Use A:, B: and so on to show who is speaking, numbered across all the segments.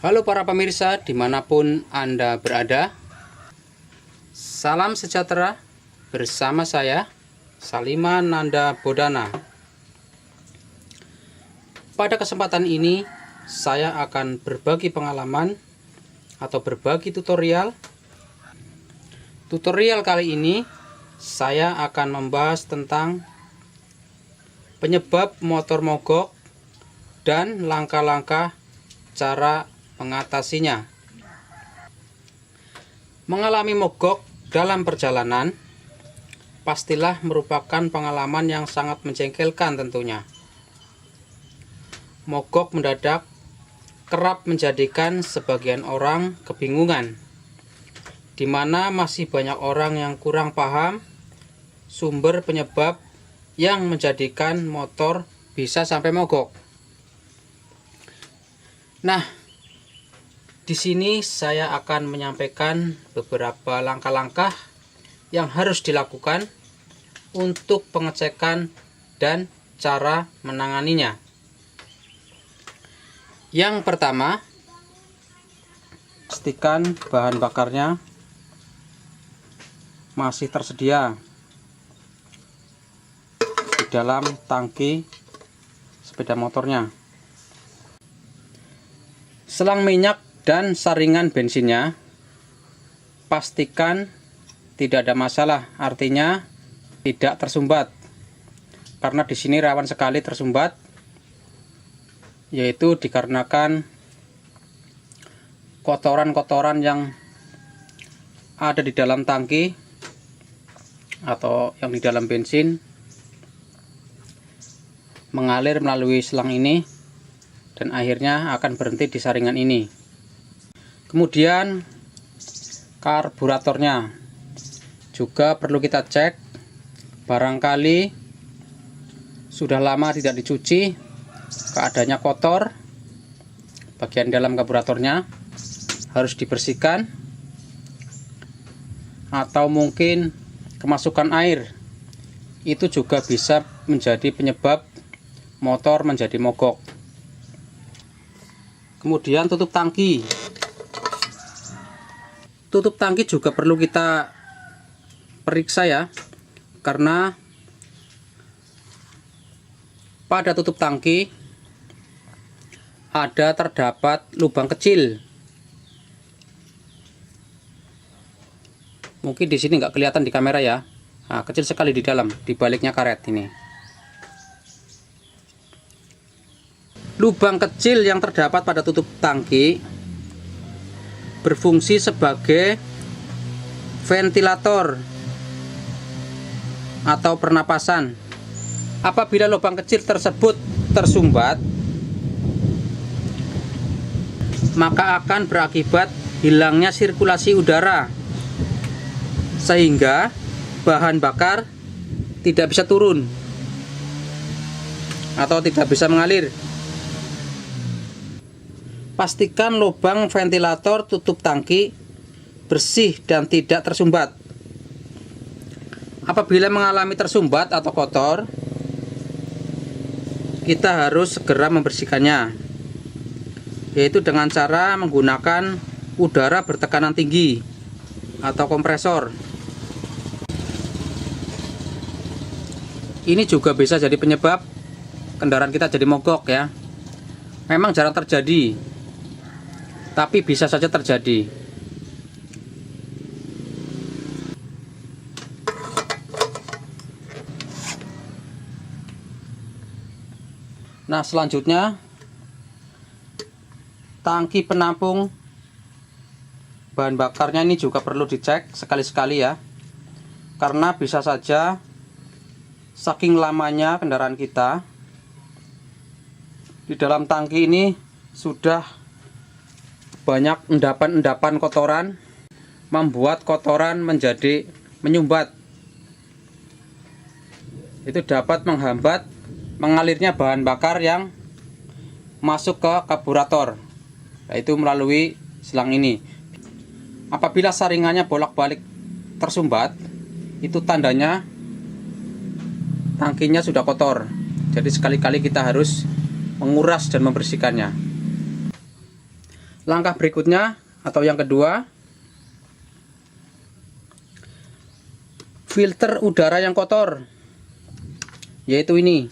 A: Halo para pemirsa dimanapun Anda berada. Salam sejahtera bersama saya Salima Nanda Bodana. Pada kesempatan ini saya akan berbagi pengalaman atau berbagi tutorial. Tutorial kali ini saya akan membahas tentang penyebab motor mogok dan langkah-langkah cara mengatasinya. Mengalami mogok dalam perjalanan pastilah merupakan pengalaman yang sangat menjengkelkan tentunya. Mogok mendadak kerap menjadikan sebagian orang kebingungan, di mana masih banyak orang yang kurang paham sumber penyebab yang menjadikan motor bisa sampai mogok. Nah, di sini saya akan menyampaikan beberapa langkah-langkah yang harus dilakukan untuk pengecekan dan cara menanganinya. Yang pertama, pastikan bahan bakarnya masih tersedia di dalam tangki sepeda motornya. Selang minyak dan saringan bensinnya pastikan tidak ada masalah, artinya tidak tersumbat. Karena di sini rawan sekali tersumbat, yaitu dikarenakan kotoran-kotoran yang ada di dalam tangki atau yang di dalam bensin mengalir melalui selang ini dan akhirnya akan berhenti di saringan ini. Kemudian karburatornya juga perlu kita cek, barangkali sudah lama tidak dicuci, keadaannya kotor. Bagian dalam karburatornya harus dibersihkan, atau mungkin kemasukan air, itu juga bisa menjadi penyebab motor menjadi mogok. Kemudian tutup tangki. Tutup tangki juga perlu kita periksa ya, karena pada tutup tangki terdapat lubang kecil. Mungkin di sini nggak kelihatan di kamera ya. Nah, kecil sekali di dalam, di baliknya karet ini. Lubang kecil yang terdapat pada tutup tangki berfungsi sebagai ventilator atau pernapasan. Apabila lubang kecil tersebut tersumbat, maka akan berakibat hilangnya sirkulasi udara, sehingga bahan bakar tidak bisa turun atau tidak bisa mengalir. Pastikan lubang ventilator tutup tangki bersih dan tidak tersumbat. Apabila mengalami tersumbat atau kotor, kita harus segera membersihkannya, yaitu dengan cara menggunakan udara bertekanan tinggi atau kompresor. Ini juga bisa jadi penyebab kendaraan kita jadi mogok ya. Memang jarang terjadi, tapi bisa saja terjadi. Nah, selanjutnya tangki penampung bahan bakarnya ini juga perlu dicek sekali-sekali ya, karena bisa saja saking lamanya kendaraan kita di dalam tangki ini sudah banyak endapan-endapan kotoran, membuat kotoran menjadi menyumbat. Itu dapat menghambat mengalirnya bahan bakar yang masuk ke karburator, yaitu melalui selang ini. Apabila saringannya bolak-balik tersumbat, itu tandanya tangkinya sudah kotor. Jadi sekali-kali kita harus menguras dan membersihkannya. Langkah berikutnya atau yang kedua, filter udara yang kotor, yaitu ini.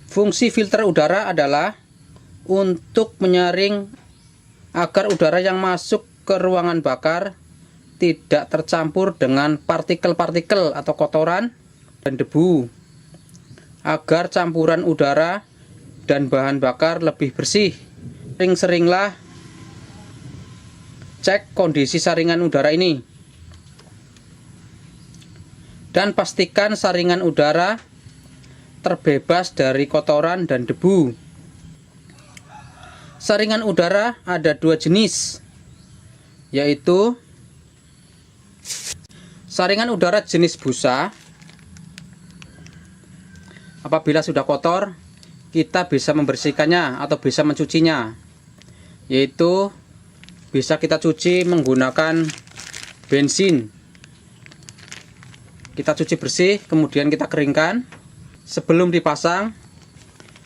A: Fungsi filter udara adalah untuk menyaring agar udara yang masuk ke ruangan bakar tidak tercampur dengan partikel-partikel atau kotoran dan debu, agar campuran udara dan bahan bakar lebih bersih. Sering-seringlah cek kondisi saringan udara ini, dan pastikan saringan udara terbebas dari kotoran dan debu. Saringan udara ada dua jenis, yaitu saringan udara jenis busa. Apabila sudah kotor, kita bisa membersihkannya atau bisa mencucinya, yaitu bisa kita cuci menggunakan bensin. Kita cuci bersih, kemudian kita keringkan. Sebelum dipasang,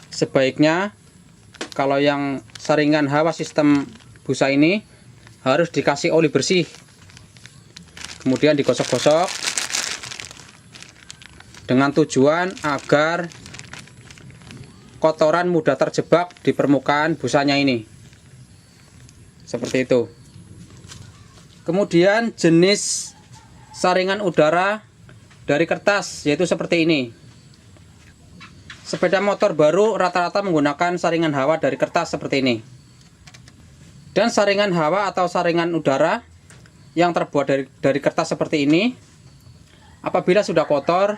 A: sebaiknya kalau yang saringan hawa sistem busa ini harus dikasih oli bersih, kemudian digosok-gosok dengan tujuan agar kotoran mudah terjebak di permukaan busanya ini, seperti itu. Kemudian jenis saringan udara dari kertas, yaitu seperti ini. Sepeda motor baru rata-rata menggunakan saringan hawa dari kertas seperti ini. Dan saringan hawa atau saringan udara yang terbuat dari kertas seperti ini, apabila sudah kotor,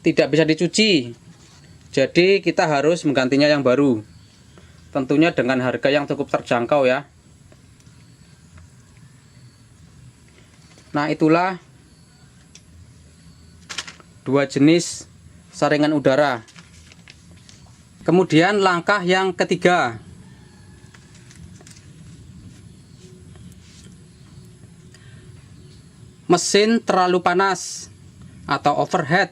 A: tidak bisa dicuci. Jadi kita harus menggantinya yang baru. Tentunya dengan harga yang cukup terjangkau ya. Nah, itulah dua jenis saringan udara. Kemudian langkah yang ketiga, mesin terlalu panas atau overheat.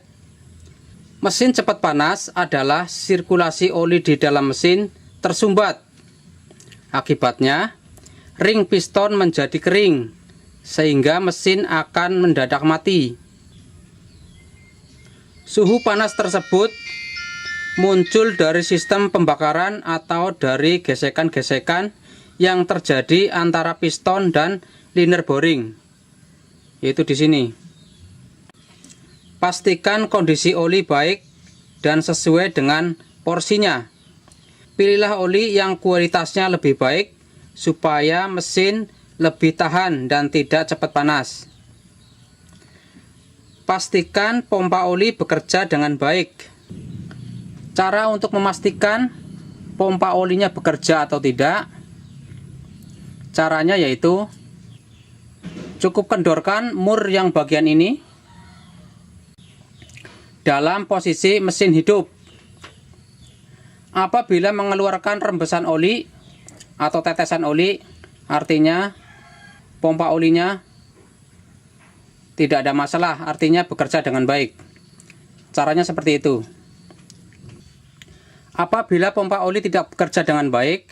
A: Mesin cepat panas adalah sirkulasi oli di dalam mesin tersumbat. Akibatnya, ring piston menjadi kering, sehingga mesin akan mendadak mati. Suhu panas tersebut muncul dari sistem pembakaran atau dari gesekan-gesekan yang terjadi antara piston dan liner boring, yaitu di sini. Pastikan kondisi oli baik dan sesuai dengan porsinya. Pilihlah oli yang kualitasnya lebih baik supaya mesin lebih tahan dan tidak cepat panas. Pastikan pompa oli bekerja dengan baik. Cara untuk memastikan pompa olinya bekerja atau tidak, caranya yaitu cukup kendorkan mur yang bagian ini dalam posisi mesin hidup. Apabila mengeluarkan rembesan oli atau tetesan oli, artinya pompa olinya tidak ada masalah, artinya bekerja dengan baik. Caranya seperti itu. Apabila pompa oli tidak bekerja dengan baik,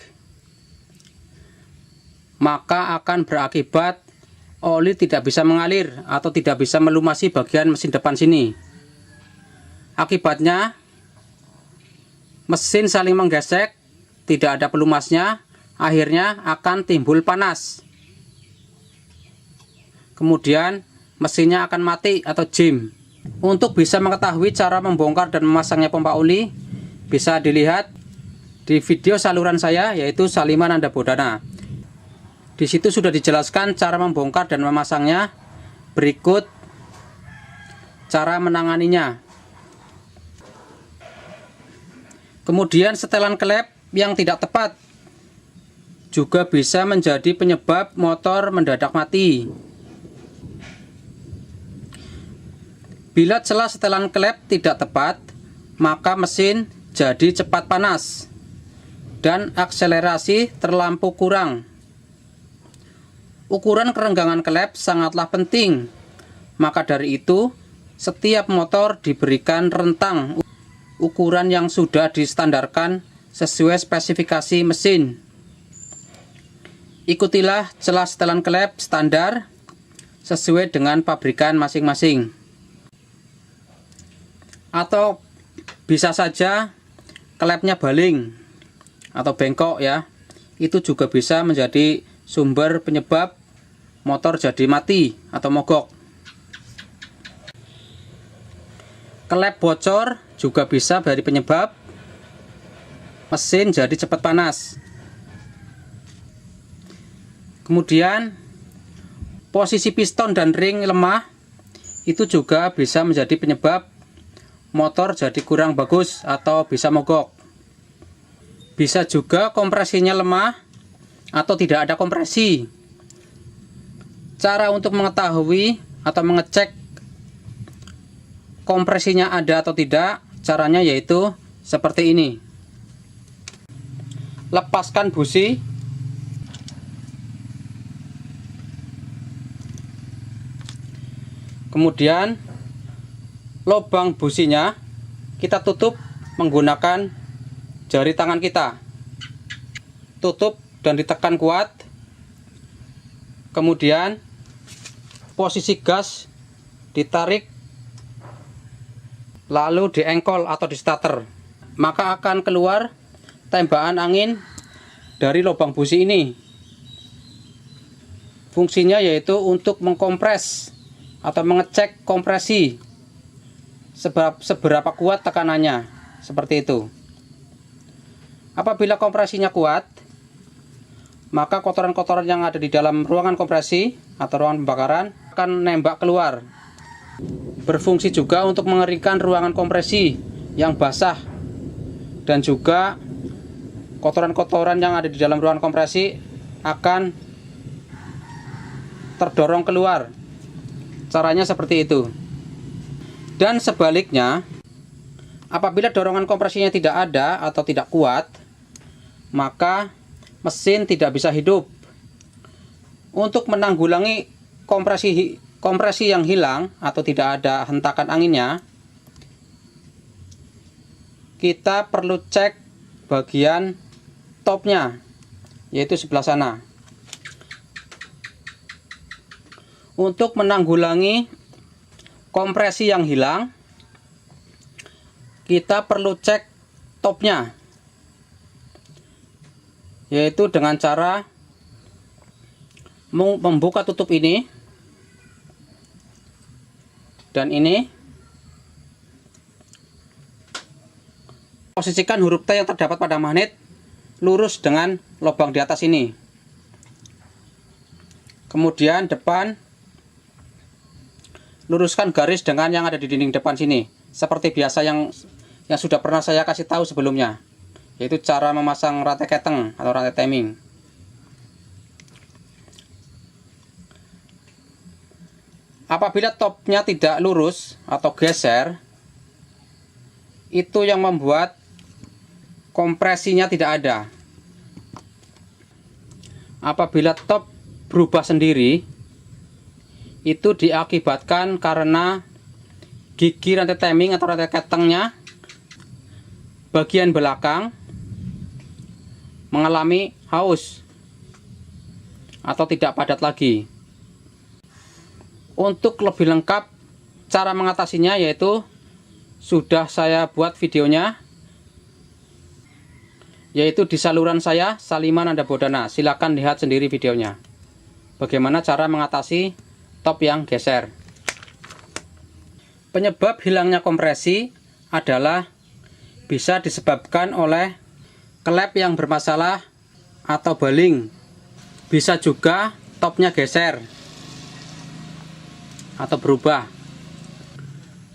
A: maka akan berakibat oli tidak bisa mengalir atau tidak bisa melumasi bagian mesin depan sini. Akibatnya, mesin saling menggesek, tidak ada pelumasnya, akhirnya akan timbul panas. Kemudian mesinnya akan mati atau jam. Untuk bisa mengetahui cara membongkar dan memasangnya pompa oli, bisa dilihat di video saluran saya, yaitu Saliman Nanda Bodana. Di situ sudah dijelaskan cara membongkar dan memasangnya. Berikut cara menanganinya. Kemudian setelan klep yang tidak tepat juga bisa menjadi penyebab motor mendadak mati. Bila celah setelan klep tidak tepat, maka mesin jadi cepat panas dan akselerasi terlampau kurang. Ukuran kerenggangan klep sangatlah penting. Maka dari itu, setiap motor diberikan rentang ukuran yang sudah distandarkan sesuai spesifikasi mesin. Ikutilah celah setelan klep standar sesuai dengan pabrikan masing-masing. Atau bisa saja klepnya baling atau bengkok ya. Itu juga bisa menjadi sumber penyebab motor jadi mati atau mogok. Klep bocor juga bisa dari penyebab mesin jadi cepat panas. Kemudian posisi piston dan ring lemah itu juga bisa menjadi penyebab motor jadi kurang bagus atau bisa mogok. Bisa juga kompresinya lemah atau tidak ada kompresi. Cara untuk mengetahui atau mengecek kompresinya ada atau tidak, caranya yaitu seperti ini. Lepaskan busi. Kemudian lubang businya kita tutup menggunakan jari tangan kita. Tutup dan ditekan kuat. Kemudian posisi gas ditarik, lalu diengkol atau di starter. Maka akan keluar tembakan angin dari lubang busi ini. Fungsinya yaitu untuk mengkompres atau mengecek kompresi seberapa kuat tekanannya, seperti itu. Apabila kompresinya kuat, maka kotoran-kotoran yang ada di dalam ruangan kompresi atau ruangan pembakaran akan nembak keluar. Berfungsi juga untuk mengeringkan ruangan kompresi yang basah, dan juga kotoran-kotoran yang ada di dalam ruangan kompresi akan terdorong keluar. Caranya seperti itu. Dan sebaliknya, apabila dorongan kompresinya tidak ada atau tidak kuat, maka mesin tidak bisa hidup. Untuk menanggulangi kompresi yang hilang atau tidak ada hentakan anginnya, kita perlu cek bagian topnya, yaitu sebelah sana. Untuk menanggulangi kompresi yang hilang, kita perlu cek topnya, yaitu dengan cara membuka tutup ini dan ini. Posisikan huruf T yang terdapat pada magnet lurus dengan lubang di atas ini. Kemudian depan, luruskan garis dengan yang ada di dinding depan sini, seperti biasa yang sudah pernah saya kasih tahu sebelumnya, yaitu cara memasang rantai keteng atau rantai timing. Apabila topnya tidak lurus atau geser, itu yang membuat kompresinya tidak ada. Apabila top berubah sendiri, itu diakibatkan karena gigi rantai timing atau rantai ketengnya bagian belakang mengalami haus atau tidak padat lagi. Untuk lebih lengkap cara mengatasinya, yaitu sudah saya buat videonya, yaitu di saluran saya, Saliman Nanda Bodana. Silakan lihat sendiri videonya, bagaimana cara mengatasi top yang geser. Penyebab hilangnya kompresi adalah bisa disebabkan oleh klep yang bermasalah atau baling. Bisa juga topnya geser atau berubah.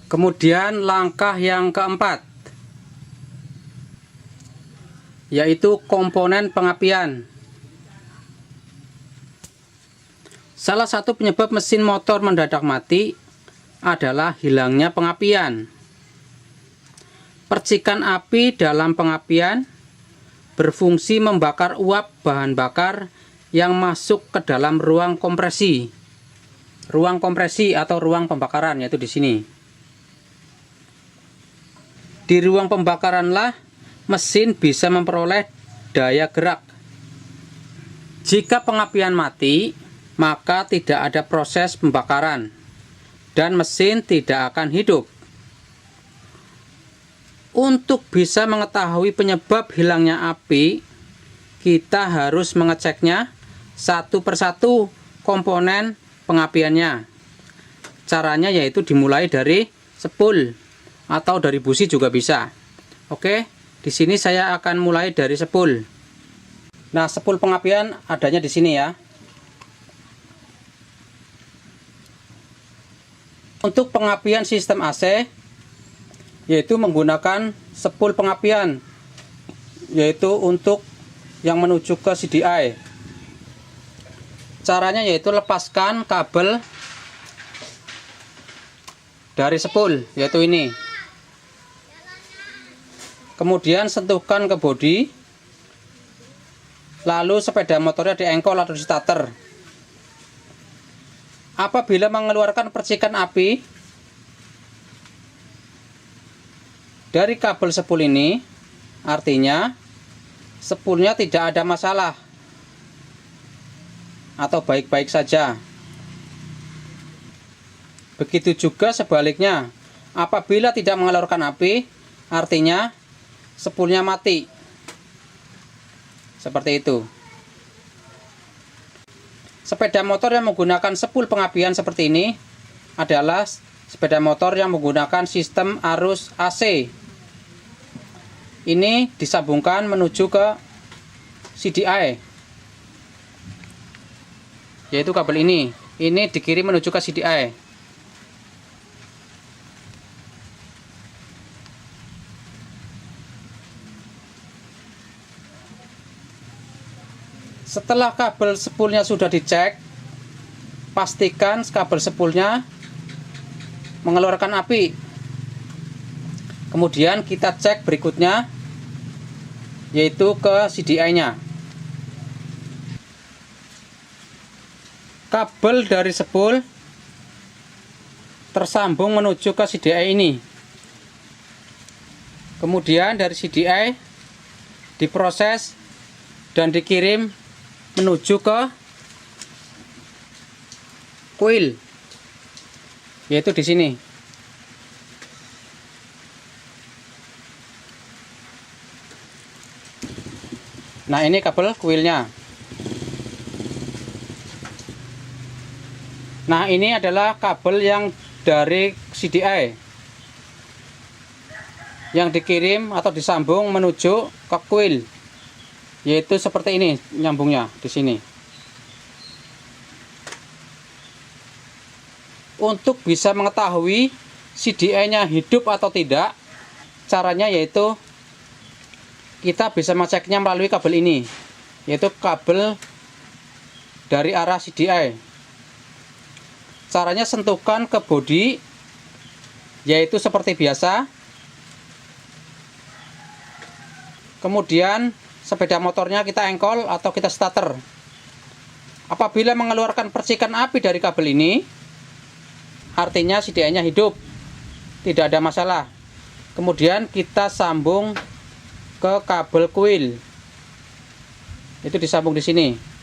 A: Kemudian langkah yang keempat, yaitu komponen pengapian. Salah satu penyebab mesin motor mendadak mati adalah hilangnya pengapian. Percikan api dalam pengapian berfungsi membakar uap bahan bakar yang masuk ke dalam ruang kompresi. Ruang kompresi atau ruang pembakaran, yaitu di sini. Di ruang pembakaranlah mesin bisa memperoleh daya gerak. Jika pengapian mati, maka tidak ada proses pembakaran dan mesin tidak akan hidup. Untuk bisa mengetahui penyebab hilangnya api, kita harus mengeceknya satu persatu komponen pengapiannya. Caranya yaitu dimulai dari spool atau dari busi juga bisa. Oke, di sini saya akan mulai dari spool. Nah, spool pengapian adanya di sini ya. Untuk pengapian sistem AC, yaitu menggunakan spool pengapian, yaitu untuk yang menuju ke CDI. Caranya yaitu lepaskan kabel dari spool, yaitu ini. Kemudian sentuhkan ke bodi, lalu sepeda motornya diengkol atau di starter. Apabila mengeluarkan percikan api dari kabel spool ini, artinya spoolnya tidak ada masalah atau baik-baik saja. Begitu juga sebaliknya, apabila tidak mengeluarkan api, artinya spoolnya mati. Seperti itu. Sepeda motor yang menggunakan spool pengapian seperti ini adalah sepeda motor yang menggunakan sistem arus AC. Ini disambungkan menuju ke CDI, yaitu kabel ini dikirim menuju ke CDI. Setelah kabel spoolnya sudah dicek, pastikan kabel spoolnya mengeluarkan api. Kemudian kita cek berikutnya, yaitu ke CDI-nya. Kabel dari spool tersambung menuju ke CDI ini. Kemudian dari CDI diproses dan dikirim menuju ke coil, yaitu di sini. Nah, ini kabel coilnya. Nah, ini adalah kabel yang dari CDI yang dikirim atau disambung menuju ke coil, yaitu seperti ini nyambungnya di sini. Untuk bisa mengetahui CDI-nya hidup atau tidak, caranya yaitu kita bisa mengeceknya melalui kabel ini, yaitu kabel dari arah CDI. Caranya sentuhkan ke bodi, yaitu seperti biasa. Kemudian sepeda motornya kita engkol atau kita starter. Apabila mengeluarkan percikan api dari kabel ini, artinya CDI-nya hidup, tidak ada masalah. Kemudian kita sambung ke kabel coil, itu disambung di sini.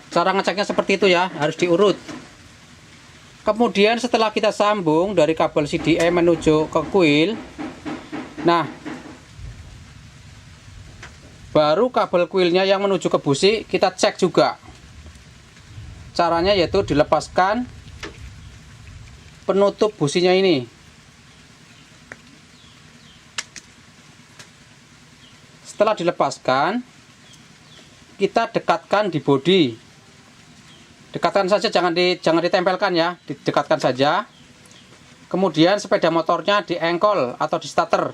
A: Cara ngeceknya seperti itu ya, harus diurut. Kemudian setelah kita sambung dari kabel CDI menuju ke coil, nah baru kabel coilnya yang menuju ke busi kita cek juga. Caranya yaitu dilepaskan penutup businya ini. Setelah dilepaskan, kita dekatkan di bodi. Dekatkan saja, jangan ditempelkan ya, didekatkan saja. Kemudian sepeda motornya diengkol atau di starter.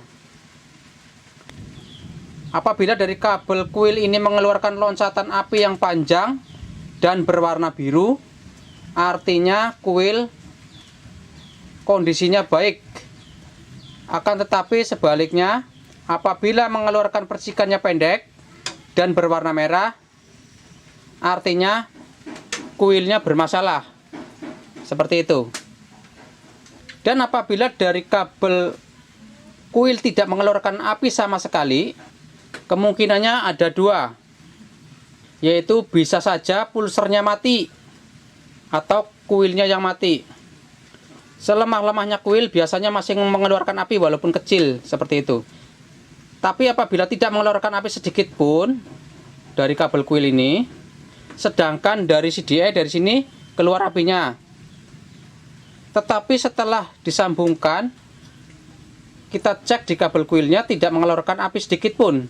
A: Apabila dari kabel coil ini mengeluarkan loncatan api yang panjang dan berwarna biru, artinya coil kondisinya baik. Akan tetapi sebaliknya, apabila mengeluarkan percikannya pendek dan berwarna merah, artinya coilnya bermasalah. Seperti itu. Dan apabila dari kabel kuil tidak mengeluarkan api sama sekali, kemungkinannya ada dua, yaitu bisa saja pulsernya mati atau kuilnya yang mati. Selemah-lemahnya kuil biasanya masih mengeluarkan api walaupun kecil seperti itu. Tapi apabila tidak mengeluarkan api sedikit pun dari kabel kuil ini, sedangkan dari CDI dari sini keluar apinya, tetapi setelah disambungkan kita cek di kabel kuilnya tidak mengeluarkan api sedikit pun,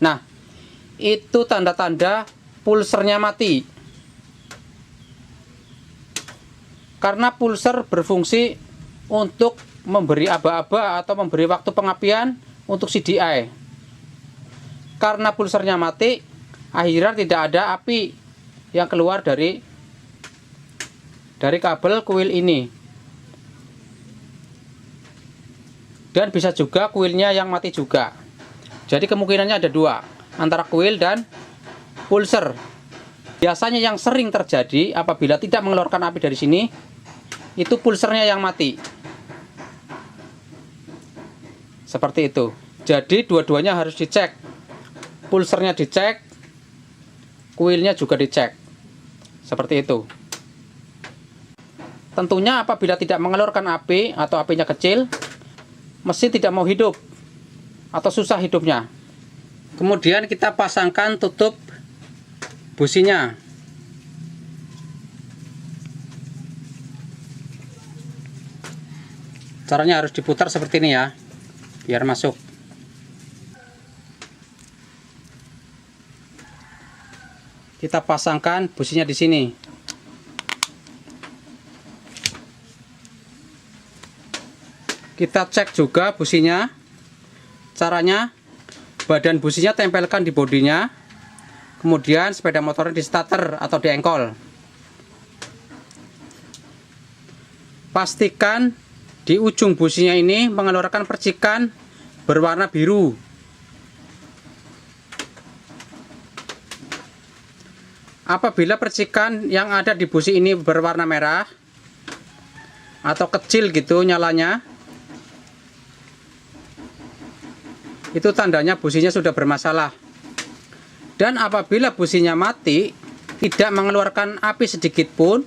A: nah itu tanda-tanda pulsernya mati. Karena pulser berfungsi untuk memberi aba-aba atau memberi waktu pengapian untuk CDI. Karena pulsernya mati, akhirnya tidak ada api yang keluar dari kabel kuil ini. Dan bisa juga kuilnya yang mati juga. Jadi kemungkinannya ada dua, antara kuil dan pulser. Biasanya yang sering terjadi apabila tidak mengeluarkan api dari sini, itu pulsernya yang mati. Seperti itu. Jadi dua-duanya harus dicek. Pulsernya dicek, kuilnya juga dicek. Seperti itu. Tentunya apabila tidak mengeluarkan api atau apinya kecil, mesin tidak mau hidup atau susah hidupnya. Kemudian kita pasangkan tutup businya. Caranya harus diputar seperti ini ya, biar masuk. Kita pasangkan businya di sini. Kita cek juga businya. Caranya, badan businya tempelkan di bodinya, kemudian sepeda motornya di starter atau di engkol. Pastikan di ujung businya ini mengeluarkan percikan berwarna biru. Apabila percikan yang ada di busi ini berwarna merah atau kecil gitu nyalanya, itu tandanya businya sudah bermasalah. Dan apabila businya mati, tidak mengeluarkan api sedikit pun,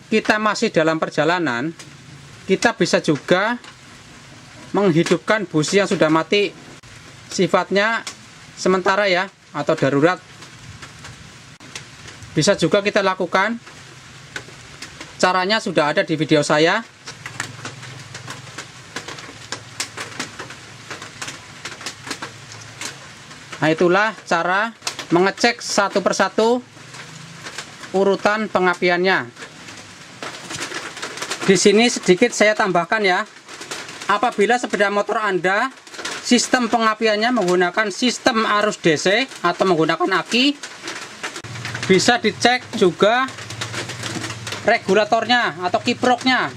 A: kita masih dalam perjalanan, kita bisa juga menghidupkan busi yang sudah mati. Sifatnya sementara ya, atau darurat. Bisa juga kita lakukan. Caranya sudah ada di video saya. Nah, itulah cara mengecek satu persatu urutan pengapiannya. Di sini sedikit saya tambahkan ya. Apabila sepeda motor Anda sistem pengapiannya menggunakan sistem arus DC atau menggunakan aki, bisa dicek juga regulatornya atau kiproknya.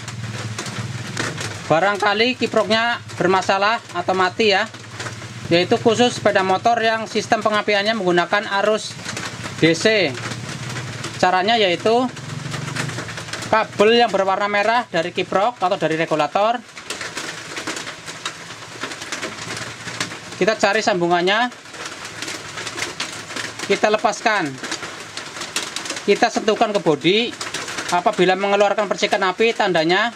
A: Barangkali kiproknya bermasalah atau mati ya. Yaitu khusus sepeda motor yang sistem pengapiannya menggunakan arus DC. Caranya yaitu kabel yang berwarna merah dari kiprok atau dari regulator, kita cari sambungannya, kita lepaskan, kita sentuhkan ke bodi. Apabila mengeluarkan percikan api, tandanya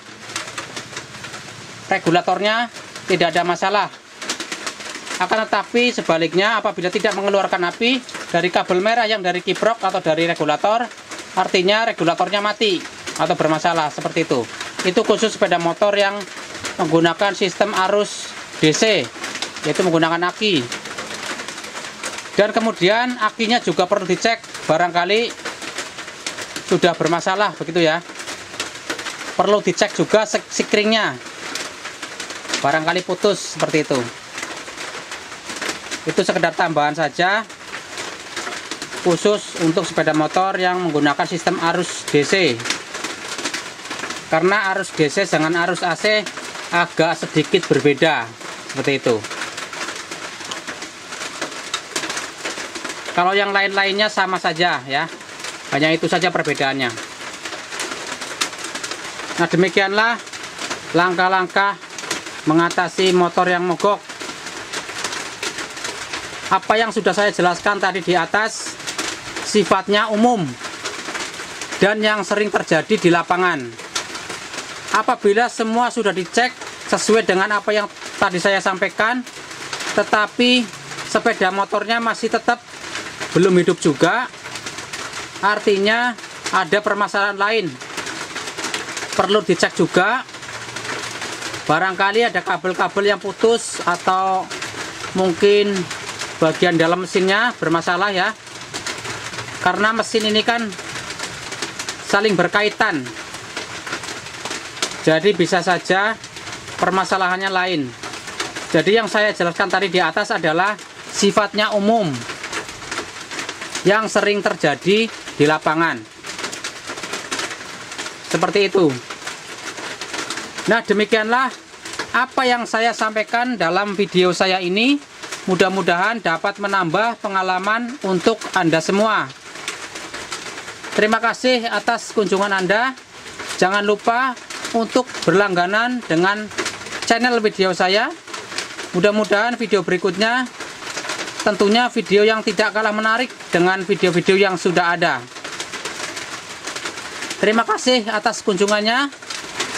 A: regulatornya tidak ada masalah. Akan tetapi sebaliknya, apabila tidak mengeluarkan api dari kabel merah yang dari kiprok atau dari regulator, artinya regulatornya mati atau bermasalah, seperti itu. Itu khusus sepeda motor yang menggunakan sistem arus DC, yaitu menggunakan aki. Dan kemudian akinya juga perlu dicek, barangkali sudah bermasalah, begitu ya. Perlu dicek juga sikringnya, barangkali putus, seperti itu. Itu sekedar tambahan saja khusus untuk sepeda motor yang menggunakan sistem arus DC. Karena arus DC dengan arus AC agak sedikit berbeda, seperti itu. Kalau yang lain-lainnya sama saja ya, hanya itu saja perbedaannya. Nah, demikianlah langkah-langkah mengatasi motor yang mogok. Apa yang sudah saya jelaskan tadi di atas sifatnya umum dan yang sering terjadi di lapangan. Apabila semua sudah dicek sesuai dengan apa yang tadi saya sampaikan, tetapi sepeda motornya masih tetap belum hidup juga, artinya ada permasalahan lain. Perlu dicek juga, barangkali ada kabel-kabel yang putus atau mungkin bagian dalam mesinnya bermasalah ya, karena mesin ini kan saling berkaitan, jadi bisa saja permasalahannya lain. Jadi yang saya jelaskan tadi di atas adalah sifatnya umum yang sering terjadi di lapangan, seperti itu. Nah, demikianlah apa yang saya sampaikan dalam video saya ini. Mudah-mudahan dapat menambah pengalaman untuk Anda semua. Terima kasih atas kunjungan Anda. Jangan lupa untuk berlangganan dengan channel video saya. Mudah-mudahan video berikutnya tentunya video yang tidak kalah menarik dengan video-video yang sudah ada. Terima kasih atas kunjungannya.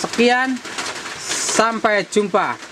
A: Sekian, sampai jumpa.